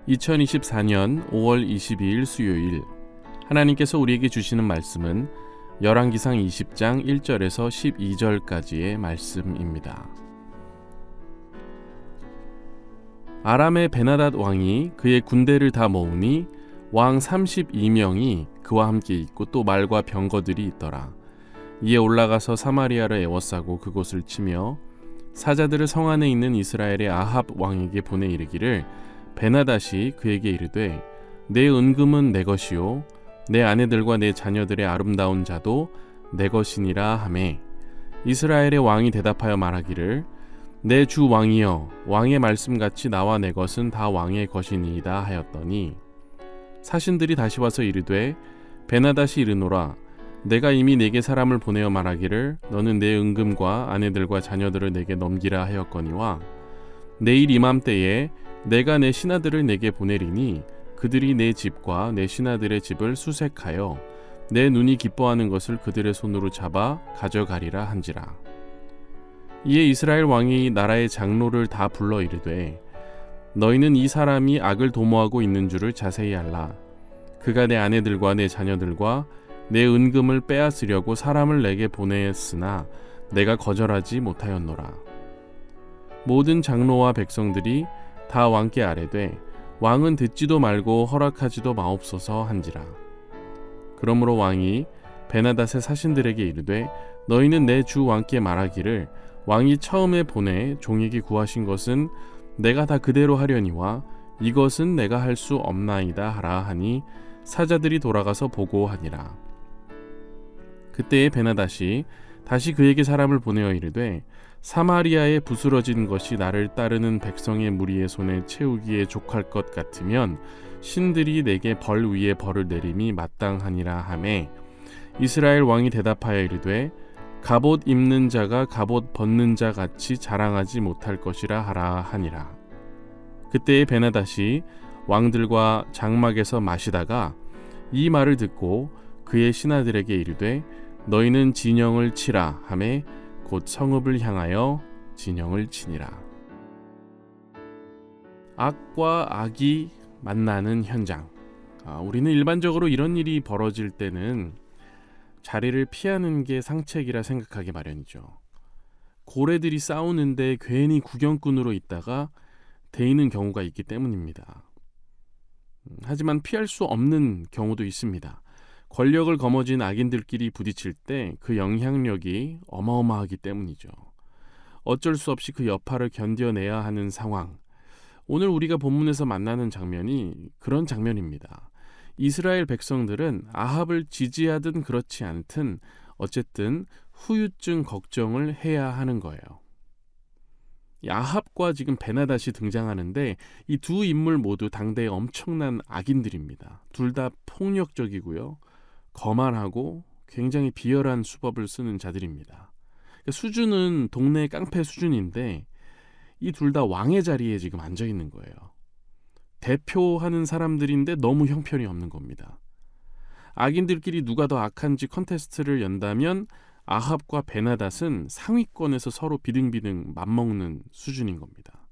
2024년 5월 22일 수요일 하나님께서 우리에게 주시는 말씀은 열왕기상 20장 1절에서 12절까지의 말씀입니다. 아람의 베나닷 왕이 그의 군대를 다 모으니 왕 32명이 그와 함께 있고 또 말과 병거들이 있더라. 이에 올라가서 사마리아를 에워싸고 그곳을 치며 사자들을 성 안에 있는 이스라엘의 아합 왕에게 보내 이르기를 베나닷이 그에게 이르되 내 은금은 내 것이요 내 아내들과 내 자녀들의 아름다운 자도 내 것이니라 하매 이스라엘의 왕이 대답하여 말하기를 내 주 왕이여 왕의 말씀같이 나와 내 것은 다 왕의 것이니이다 하였더니 사신들이 다시 와서 이르되 베나닷이 이르노라 내가 이미 내게 사람을 보내어 말하기를 너는 내 은금과 아내들과 자녀들을 내게 넘기라 하였거니와 내일 이맘때에 내가 내 신하들을 내게 보내리니 그들이 내 집과 내 신하들의 집을 수색하여 내 눈이 기뻐하는 것을 그들의 손으로 잡아 가져가리라 한지라. 이에 이스라엘 왕이 나라의 장로를 다 불러 이르되 너희는 이 사람이 악을 도모하고 있는 줄을 자세히 알라. 그가 내 아내들과 내 자녀들과 내 은금을 빼앗으려고 사람을 내게 보냈으나 내가 거절하지 못하였노라. 모든 장로와 백성들이 다 왕께 아뢰되 왕은 듣지도 말고 허락하지도 마옵소서 한지라. 그러므로 왕이 베나닷의 사신들에게 이르되 너희는 내 주 왕께 말하기를 왕이 처음에 보내 종에게 구하신 것은 내가 다 그대로 하려니와 이것은 내가 할 수 없나이다 하라 하니 사자들이 돌아가서 보고하니라. 그때에 베나닷이 다시 그에게 사람을 보내어 이르되 사마리아에 부스러진 것이 나를 따르는 백성의 무리의 손에 채우기에 족할 것 같으면 신들이 내게 벌 위에 벌을 내림이 마땅하니라 하매 이스라엘 왕이 대답하여 이르되 갑옷 입는 자가 갑옷 벗는 자 같이 자랑하지 못할 것이라 하라 하니라. 그때에 베나닷이 왕들과 장막에서 마시다가 이 말을 듣고 그의 신하들에게 이르되 너희는 진영을 치라 하매 곧 성읍을 향하여 진영을 치니라. 악과 악이 만나는 현장. 우리는 일반적으로 이런 일이 벌어질 때는 자리를 피하는 게 상책이라 생각하기 마련이죠. 고래들이 싸우는데 괜히 구경꾼으로 있다가 데이는 경우가 있기 때문입니다. 하지만 피할 수 없는 경우도 있습니다. 권력을 거머쥔 악인들끼리 부딪힐 때 그 영향력이 어마어마하기 때문이죠. 어쩔 수 없이 그 여파를 견뎌내야 하는 상황. 오늘 우리가 본문에서 만나는 장면이 그런 장면입니다. 이스라엘 백성들은 아합을 지지하든 그렇지 않든 어쨌든 후유증 걱정을 해야 하는 거예요. 아합과 지금 베나닷이 등장하는데 이 두 인물 모두 당대의 엄청난 악인들입니다. 둘 다 폭력적이고요. 거만하고 굉장히 비열한 수법을 쓰는 자들입니다. 수준은 동네 깡패 수준인데 이 둘 다 왕의 자리에 지금 앉아 있는 거예요. 대표하는 사람들인데 너무 형편이 없는 겁니다. 악인들끼리 누가 더 악한지 컨테스트를 연다면 아합과 베나닷은 상위권에서 서로 비등비등 맞먹는 수준인 겁니다.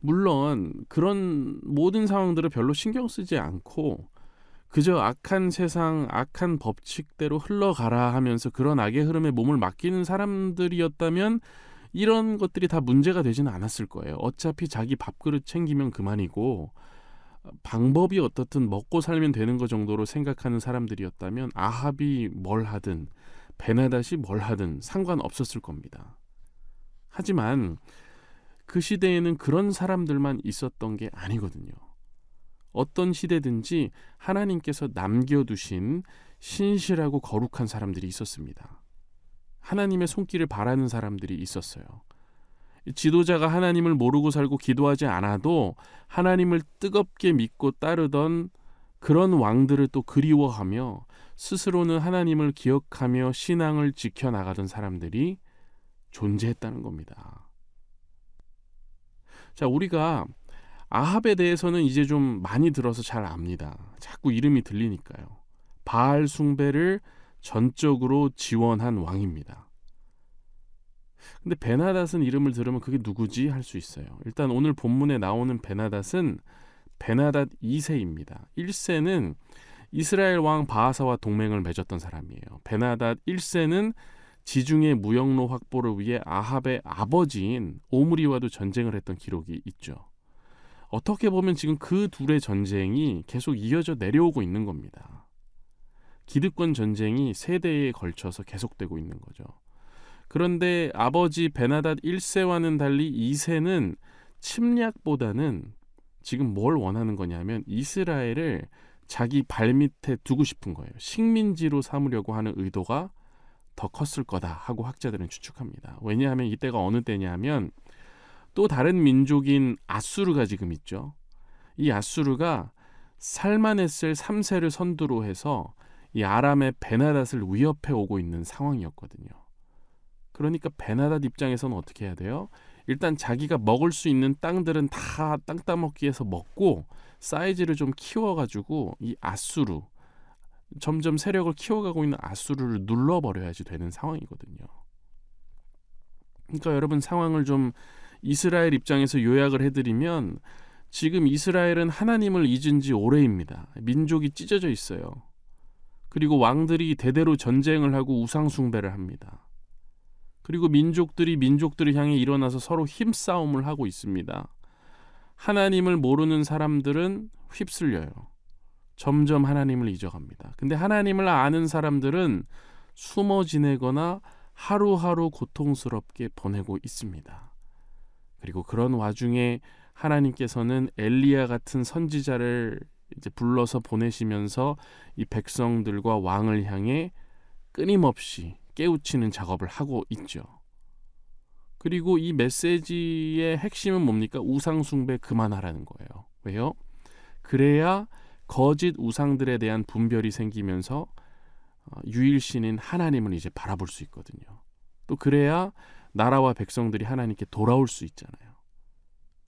물론 그런 모든 상황들을 별로 신경 쓰지 않고 그저 악한 세상, 악한 법칙대로 흘러가라 하면서 그런 악의 흐름에 몸을 맡기는 사람들이었다면 이런 것들이 다 문제가 되지는 않았을 거예요. 어차피 자기 밥그릇 챙기면 그만이고 방법이 어떻든 먹고 살면 되는 것 정도로 생각하는 사람들이었다면 아합이 뭘 하든 베나닷이 뭘 하든 상관없었을 겁니다. 하지만 그 시대에는 그런 사람들만 있었던 게 아니거든요. 어떤 시대든지 하나님께서 남겨두신 신실하고 거룩한 사람들이 있었습니다. 하나님의 손길을 바라는 사람들이 있었어요. 지도자가 하나님을 모르고 살고 기도하지 않아도 하나님을 뜨겁게 믿고 따르던 그런 왕들을 또 그리워하며 스스로는 하나님을 기억하며 신앙을 지켜나가던 사람들이 존재했다는 겁니다. 자, 우리가 아합에 대해서는 이제 좀 많이 들어서 잘 압니다. 자꾸 이름이 들리니까요. 바알 숭배를 전적으로 지원한 왕입니다. 근데 베나닷은 이름을 들으면 그게 누구지 할 수 있어요. 일단 오늘 본문에 나오는 베나닷은 베나닷 2세입니다. 1세는 이스라엘 왕 바하사와 동맹을 맺었던 사람이에요. 베나닷 1세는 지중해 무역로 확보를 위해 아합의 아버지인 오므리와도 전쟁을 했던 기록이 있죠. 어떻게 보면 지금 그 둘의 전쟁이 계속 이어져 내려오고 있는 겁니다. 기득권 전쟁이 세대에 걸쳐서 계속되고 있는 거죠. 그런데 아버지 베나닷 1세와는 달리 2세는 침략보다는 지금 뭘 원하는 거냐면 이스라엘을 자기 발밑에 두고 싶은 거예요. 식민지로 삼으려고 하는 의도가 더 컸을 거다 하고 학자들은 추측합니다. 왜냐하면 이때가 어느 때냐면 또 다른 민족인 아수르가 지금 있죠. 이 아수르가 살마네셀 3세를 선두로 해서 이 아람의 베나닷을 위협해 오고 있는 상황이었거든요. 그러니까 베나닷 입장에서는 어떻게 해야 돼요? 일단 자기가 먹을 수 있는 땅들은 다 땅 따먹기 위해서 먹고 사이즈를 좀 키워가지고 이 아수르, 점점 세력을 키워가고 있는 아수르를 눌러버려야지 되는 상황이거든요. 그러니까 여러분 상황을 좀 이스라엘 입장에서 요약을 해드리면 지금 이스라엘은 하나님을 잊은 지 오래입니다. 민족이 찢어져 있어요. 그리고 왕들이 대대로 전쟁을 하고 우상 숭배를 합니다. 그리고 민족들이 민족들을 향해 일어나서 서로 힘싸움을 하고 있습니다. 하나님을 모르는 사람들은 휩쓸려요. 점점 하나님을 잊어갑니다. 근데 하나님을 아는 사람들은 숨어 지내거나 하루하루 고통스럽게 보내고 있습니다. 그리고 그런 와중에 하나님께서는 엘리야 같은 선지자를 이제 불러서 보내시면서 이 백성들과 왕을 향해 끊임없이 깨우치는 작업을 하고 있죠. 그리고 이 메시지의 핵심은 뭡니까? 우상 숭배 그만하라는 거예요. 왜요? 그래야 거짓 우상들에 대한 분별이 생기면서 유일신인 하나님을 이제 바라볼 수 있거든요. 또 그래야 나라와 백성들이 하나님께 돌아올 수 있잖아요.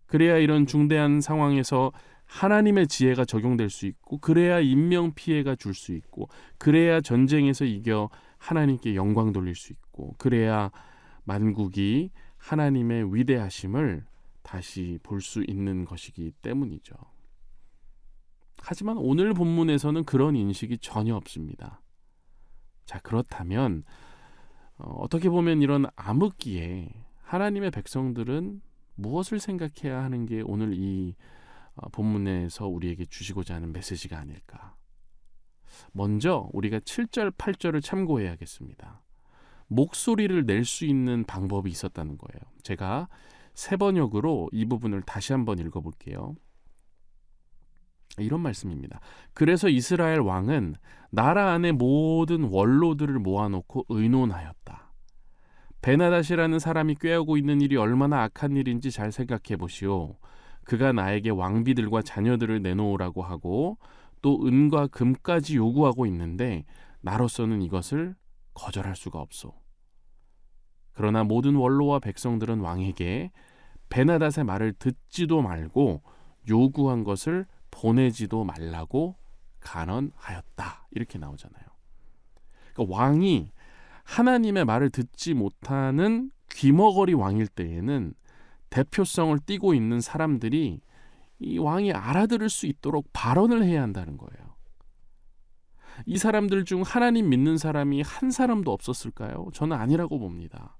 그래야 이런 중대한 상황에서 하나님의 지혜가 적용될 수 있고, 그래야 인명피해가 줄 수 있고, 그래야 전쟁에서 이겨 하나님께 영광 돌릴 수 있고, 그래야 만국이 하나님의 위대하심을 다시 볼 수 있는 것이기 때문이죠. 하지만 오늘 본문에서는 그런 인식이 전혀 없습니다. 자, 그렇다면 어떻게 보면 이런 암흑기에 하나님의 백성들은 무엇을 생각해야 하는 게 오늘 이 본문에서 우리에게 주시고자 하는 메시지가 아닐까. 먼저 우리가 7절, 8절을 참고해야겠습니다. 목소리를 낼 수 있는 방법이 있었다는 거예요. 제가 세 번역으로 이 부분을 다시 한번 읽어볼게요. 이런 말씀입니다. 그래서 이스라엘 왕은 나라 안의 모든 원로들을 모아놓고 의논하였다. 베나닷이라는 사람이 꾀하고 있는 일이 얼마나 악한 일인지 잘 생각해 보시오. 그가 나에게 왕비들과 자녀들을 내놓으라고 하고 또 은과 금까지 요구하고 있는데 나로서는 이것을 거절할 수가 없소. 그러나 모든 원로와 백성들은 왕에게 베나닷의 말을 듣지도 말고 요구한 것을 보내지도 말라고 간언하였다. 이렇게 나오잖아요. 그러니까 왕이 하나님의 말을 듣지 못하는 귀머거리 왕일 때에는 대표성을 띠고 있는 사람들이 이 왕이 알아들을 수 있도록 발언을 해야 한다는 거예요. 이 사람들 중 하나님 믿는 사람이 한 사람도 없었을까요? 저는 아니라고 봅니다.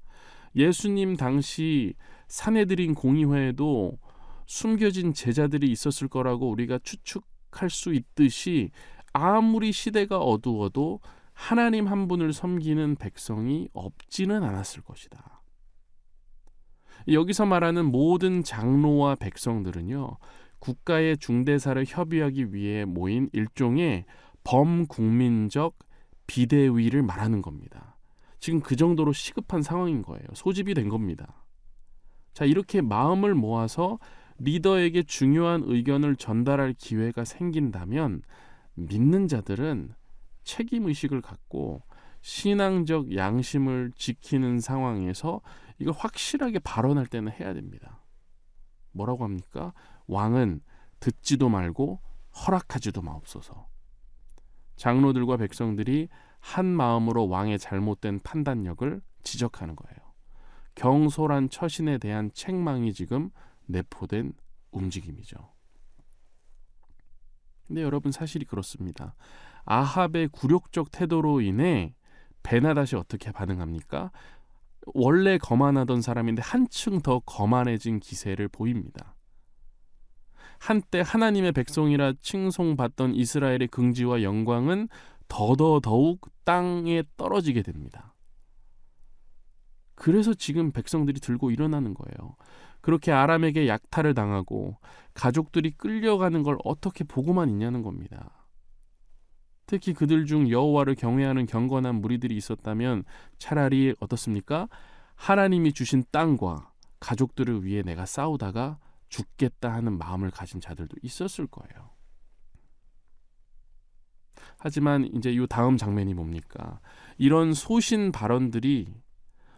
예수님 당시 산헤드린 공의회에도 숨겨진 제자들이 있었을 거라고 우리가 추측할 수 있듯이 아무리 시대가 어두워도 하나님 한 분을 섬기는 백성이 없지는 않았을 것이다. 여기서 말하는 모든 장로와 백성들은요, 국가의 중대사를 협의하기 위해 모인 일종의 범국민적 비대위를 말하는 겁니다. 지금 그 정도로 시급한 상황인 거예요. 소집이 된 겁니다. 자, 이렇게 마음을 모아서 리더에게 중요한 의견을 전달할 기회가 생긴다면 믿는 자들은 책임의식을 갖고 신앙적 양심을 지키는 상황에서 이걸 확실하게 발언할 때는 해야 됩니다. 뭐라고 합니까? 왕은 듣지도 말고 허락하지도 마옵소서. 장로들과 백성들이 한 마음으로 왕의 잘못된 판단력을 지적하는 거예요. 경솔한 처신에 대한 책망이 지금 내포된 움직임이죠. 근데 여러분, 사실이 그렇습니다. 아합의 굴욕적 태도로 인해 베나닷이 어떻게 반응합니까? 원래 거만하던 사람인데 한층 더 거만해진 기세를 보입니다. 한때 하나님의 백성이라 칭송받던 이스라엘의 긍지와 영광은 더더욱 땅에 떨어지게 됩니다. 그래서 지금 백성들이 들고 일어나는 거예요. 그렇게 아람에게 약탈을 당하고 가족들이 끌려가는 걸 어떻게 보고만 있냐는 겁니다. 특히 그들 중 여호와를 경외하는 경건한 무리들이 있었다면 차라리 어떻습니까? 하나님이 주신 땅과 가족들을 위해 내가 싸우다가 죽겠다 하는 마음을 가진 자들도 있었을 거예요. 하지만 이제 이 다음 장면이 뭡니까? 이런 소신 발언들이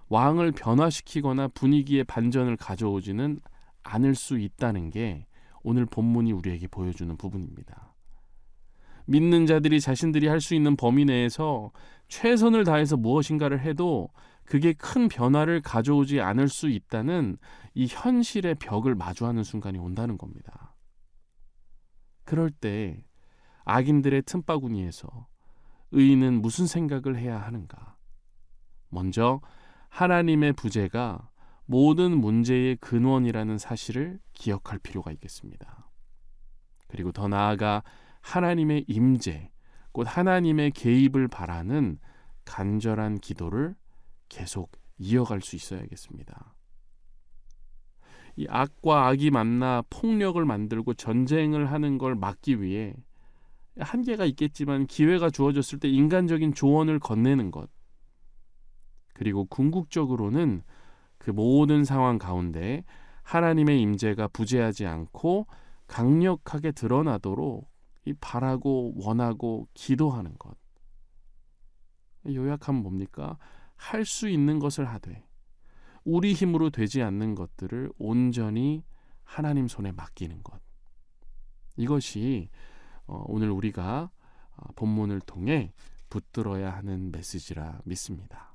왕을 변화시키거나 분위기의 반전을 가져오지는 않을 수 있다는 게 오늘 본문이 우리에게 보여주는 부분입니다. 믿는 자들이 자신들이 할 수 있는 범위 내에서 최선을 다해서 무엇인가를 해도 그게 큰 변화를 가져오지 않을 수 있다는 이 현실의 벽을 마주하는 순간이 온다는 겁니다. 그럴 때 악인들의 틈바구니에서 의인은 무슨 생각을 해야 하는가? 먼저 하나님의 부재가 모든 문제의 근원이라는 사실을 기억할 필요가 있겠습니다. 그리고 더 나아가 하나님의 임재, 곧 하나님의 개입을 바라는 간절한 기도를 계속 이어갈 수 있어야겠습니다. 이 악과 악이 만나 폭력을 만들고 전쟁을 하는 걸 막기 위해 한계가 있겠지만 기회가 주어졌을 때 인간적인 조언을 건네는 것, 그리고 궁극적으로는 그 모든 상황 가운데 하나님의 임재가 부재하지 않고 강력하게 드러나도록 이 바라고 원하고 기도하는 것. 요약하면 뭡니까? 할 수 있는 것을 하되 우리 힘으로 되지 않는 것들을 온전히 하나님 손에 맡기는 것. 이것이 오늘 우리가 본문을 통해 붙들어야 하는 메시지라 믿습니다.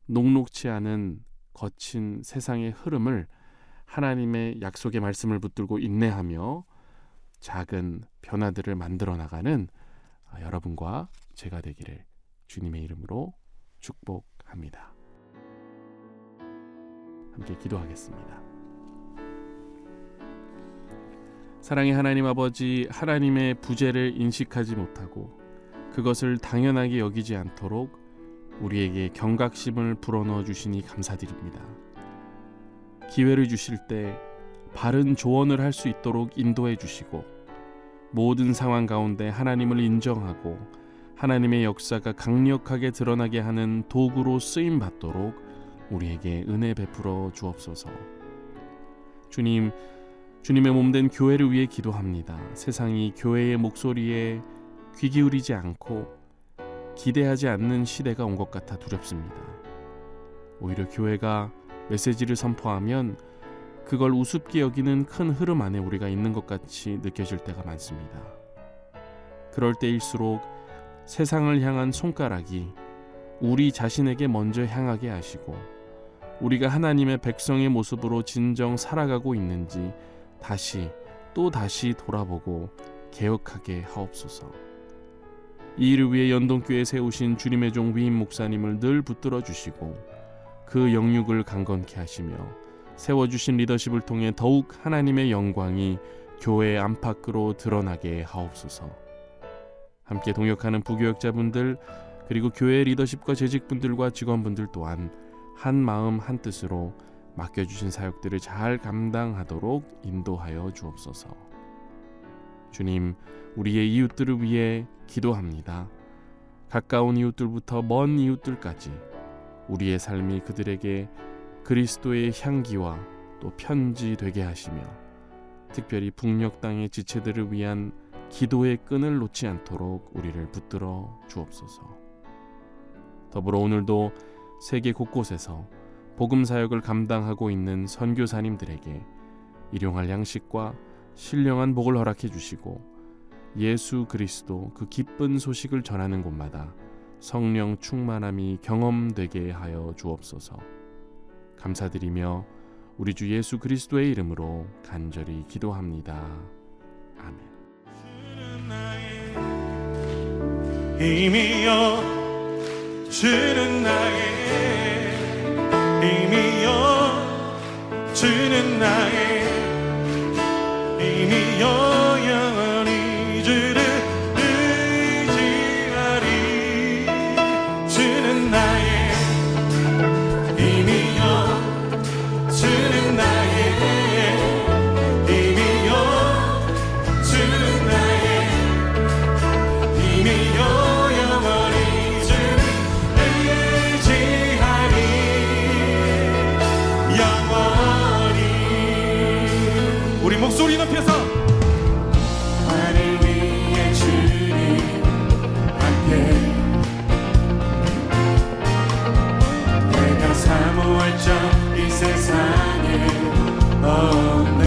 녹록치 않은 거친 세상의 흐름을 하나님의 약속의 말씀을 붙들고 인내하며 작은 변화들을 만들어 나가는 여러분과 제가 되기를 주님의 이름으로 축복합니다. 함께 기도하겠습니다. 사랑의 하나님 아버지, 하나님의 부재를 인식하지 못하고 그것을 당연하게 여기지 않도록 우리에게 경각심을 불어넣어 주시니 감사드립니다. 기회를 주실 때 바른 조언을 할 수 있도록 인도해 주시고 모든 상황 가운데 하나님을 인정하고 하나님의 역사가 강력하게 드러나게 하는 도구로 쓰임 받도록 우리에게 은혜 베풀어 주옵소서. 주님, 주님의 몸된 교회를 위해 기도합니다. 세상이 교회의 목소리에 귀 기울이지 않고 기대하지 않는 시대가 온 것 같아 두렵습니다. 오히려 교회가 메시지를 선포하면 그걸 우습게 여기는 큰 흐름 안에 우리가 있는 것 같이 느껴질 때가 많습니다. 그럴 때일수록 세상을 향한 손가락이 우리 자신에게 먼저 향하게 하시고 우리가 하나님의 백성의 모습으로 진정 살아가고 있는지 다시 또 다시 돌아보고 개혁하게 하옵소서. 이 일을 위해 연동교회에 세우신 주님의 종 위임 목사님을 늘 붙들어 주시고 그 영육을 강건케 하시며 세워주신 리더십을 통해 더욱 하나님의 영광이 교회 안팎으로 드러나게 하옵소서. 함께 동역하는 부교역자분들 그리고 교회 리더십과 재직분들과 직원분들 또한 한 마음 한 뜻으로 맡겨주신 사역들을 잘 감당하도록 인도하여 주옵소서. 주님, 우리의 이웃들을 위해 기도합니다. 가까운 이웃들부터 먼 이웃들까지 우리의 삶이 그들에게 그리스도의 향기와 또 편지 되게 하시며 특별히 북녘 땅의 지체들을 위한 기도의 끈을 놓지 않도록 우리를 붙들어 주옵소서. 더불어 오늘도 세계 곳곳에서 복음 사역을 감당하고 있는 선교사님들에게 일용할 양식과 신령한 복을 허락해 주시고 예수 그리스도 그 기쁜 소식을 전하는 곳마다 성령 충만함이 경험되게 하여 주옵소서. 감사드리며 우리 주 예수 그리스도의 이름으로 간절히 기도합니다. 아멘. 힘이여 주는 나의 힘이여 주는 나의 힘이여 영원히 주를 의지하리. 주는 나의 힘이여 주는 나의 힘이여 주는 나의 힘이여 영원히 주를 의지하리. 영원히 우리 목소리 높여서 하늘 위에 주님 함께 내가 사모할 적 이 세상에 없네.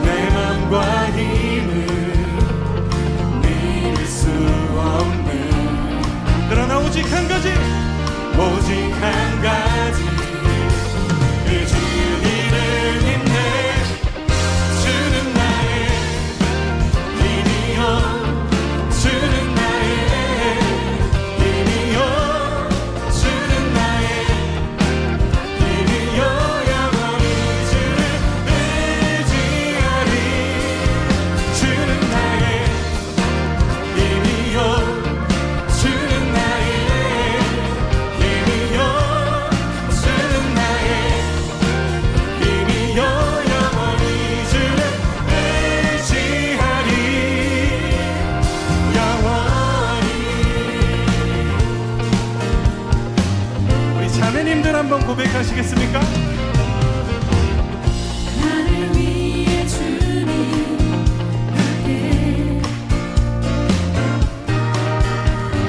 내 맘과 힘을 믿을 수 없네. 그러나 오직 한 가지 오직 한 가지 그 주님을 믿네. 주는 나의 힘이여 주는 나의 힘이여 주는 나의 힘이여 영원히 주를 의지하리. 주는 나의 힘이여 주는 나의 힘이여 주는 나의 힘이여 영원히 주를 의지하리. 영원히 우리 자매님들 한번 고백하시겠습니까? 하늘 위에 주님 함께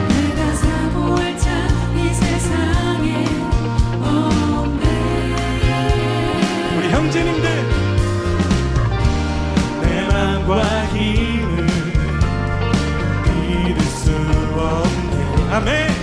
내가 사모할 자 이 세상에 없네. 우리 형제님들 내 맘과 힘을 믿을 수 없네. 아멘.